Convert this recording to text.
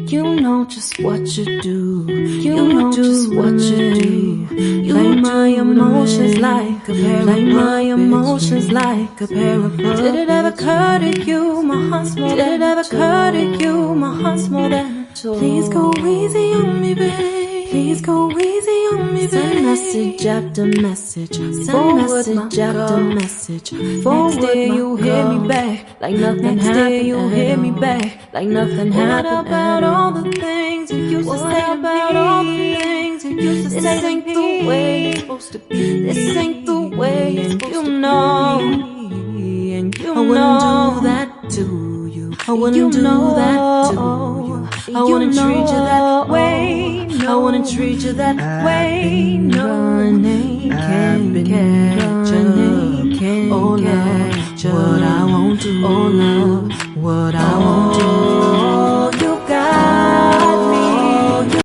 You know just what you do. You know just what you do. Play my emotions like a pair of Play my emotions like a pair of puppets. Did it ever occur to you my heart's more Did it ever occur to you my heart's more than a toy? Please go easy on me, babe. Please go easy on me, babe. Send message after message. Send message after message. Next day you hear me back like nothing happened. Next day you hear me back like nothing happened. What about all the things you used to say about all the things you used to say? This ain't the way it's supposed to be. This ain't the way it's supposed to be. And you know I wouldn't do that to you. I wouldn't do that to you. I wouldn't treat you that way. No. I wouldn't treat you that way. No. Running can't catch you. Oh love, what I won't do. Oh love, what I won't do.